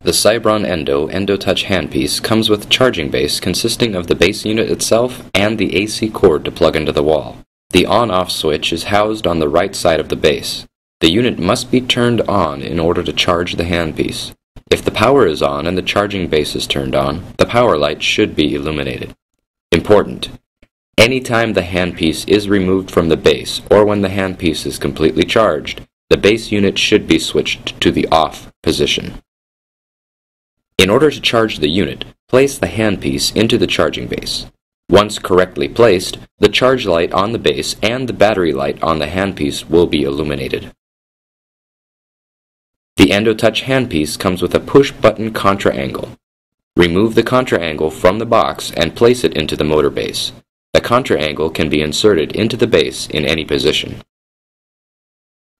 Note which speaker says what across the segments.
Speaker 1: The AxisSybronEndo Endotouch handpiece comes with a charging base consisting of the base unit itself and the AC cord to plug into the wall. The on-off switch is housed on the right side of the base. The unit must be turned on in order to charge the handpiece. If the power is on and the charging base is turned on, the power light should be illuminated. Important: anytime the handpiece is removed from the base or when the handpiece is completely charged, the base unit should be switched to the off position. In order to charge the unit, place the handpiece into the charging base. Once correctly placed, the charge light on the base and the battery light on the handpiece will be illuminated. The Endotouch handpiece comes with a push-button Contra Angle. Remove the Contra Angle from the box and place it into the motor base. The Contra Angle can be inserted into the base in any position.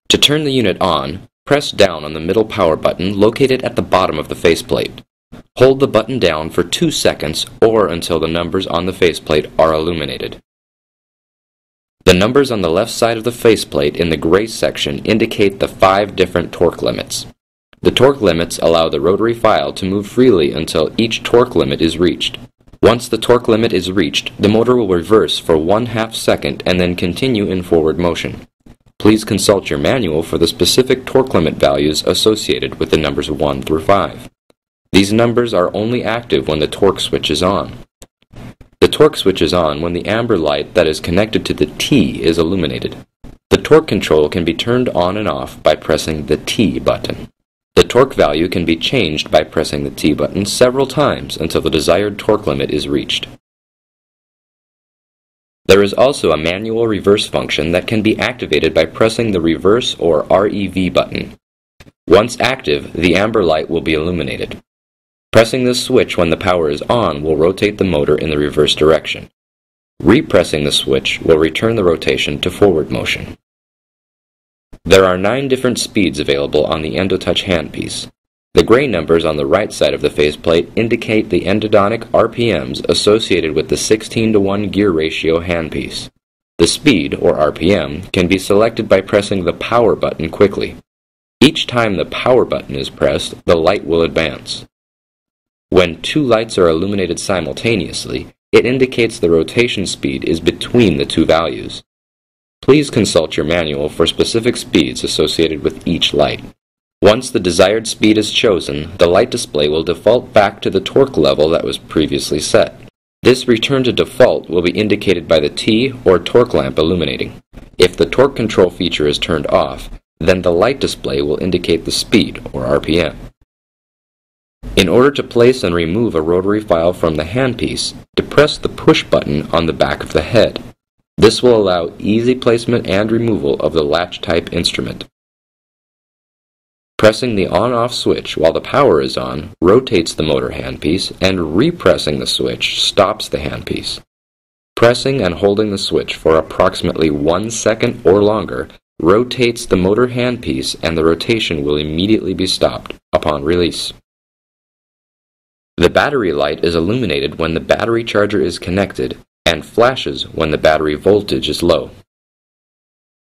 Speaker 1: To turn the unit on, press down on the middle power button located at the bottom of the faceplate. Hold the button down for 2 seconds or until the numbers on the faceplate are illuminated. The numbers on the left side of the faceplate in the gray section indicate the 5 different torque limits. The torque limits allow the rotary file to move freely until each torque limit is reached. Once the torque limit is reached, the motor will reverse for 1/2 second and then continue in forward motion. Please consult your manual for the specific torque limit values associated with the numbers 1 through 5. These numbers are only active when the torque switch is on. The torque switch is on when the amber light that is connected to the T is illuminated. The torque control can be turned on and off by pressing the T button. The torque value can be changed by pressing the T button several times until the desired torque limit is reached. There is also a manual reverse function that can be activated by pressing the reverse or REV button. Once active, the amber light will be illuminated. Pressing this switch when the power is on will rotate the motor in the reverse direction. Repressing the switch will return the rotation to forward motion. There are 9 different speeds available on the Endotouch handpiece. The gray numbers on the right side of the faceplate indicate the endodonic RPMs associated with the 16:1 gear ratio handpiece. The speed, or RPM, can be selected by pressing the power button quickly. Each time the power button is pressed, the light will advance. When 2 lights are illuminated simultaneously, it indicates the rotation speed is between the 2 values. Please consult your manual for specific speeds associated with each light. Once the desired speed is chosen, the light display will default back to the torque level that was previously set. This return to default will be indicated by the T or torque lamp illuminating. If the torque control feature is turned off, then the light display will indicate the speed, or RPM. In order to place and remove a rotary file from the handpiece, depress the push button on the back of the head. This will allow easy placement and removal of the latch-type instrument. Pressing the on-off switch while the power is on rotates the motor handpiece, and repressing the switch stops the handpiece. Pressing and holding the switch for approximately 1 second or longer rotates the motor handpiece, and the rotation will immediately be stopped upon release. The battery light is illuminated when the battery charger is connected and flashes when the battery voltage is low.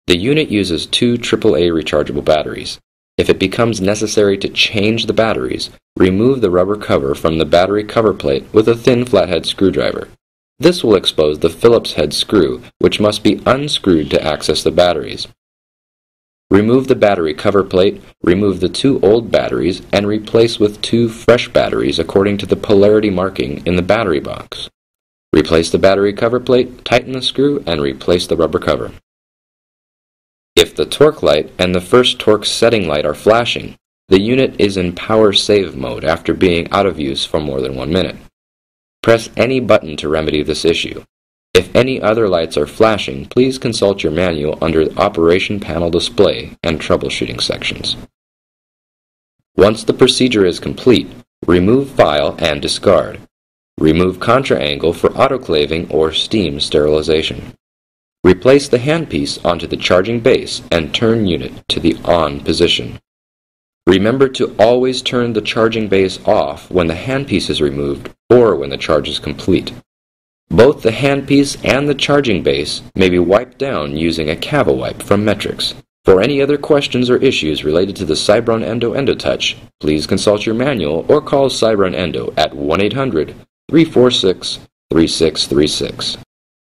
Speaker 1: The unit uses 2 AAA rechargeable batteries. If it becomes necessary to change the batteries, remove the rubber cover from the battery cover plate with a thin flathead screwdriver. This will expose the Phillips head screw, which must be unscrewed to access the batteries. Remove the battery cover plate, remove the 2 old batteries, and replace with 2 fresh batteries according to the polarity marking in the battery box. Replace the battery cover plate, tighten the screw, and replace the rubber cover. If the torque light and the first torque setting light are flashing, the unit is in power save mode after being out of use for more than 1 minute. Press any button to remedy this issue. If any other lights are flashing, please consult your manual under the Operation Panel Display and Troubleshooting sections. Once the procedure is complete, remove file and discard. Remove Contra Angle for autoclaving or steam sterilization. Replace the handpiece onto the charging base and turn unit to the on position. Remember to always turn the charging base off when the handpiece is removed or when the charge is complete. Both the handpiece and the charging base may be wiped down using a Cava wipe from Metrix. For any other questions or issues related to the SybronEndo Endotouch, please consult your manual or call SybronEndo at 1-800-346-3636.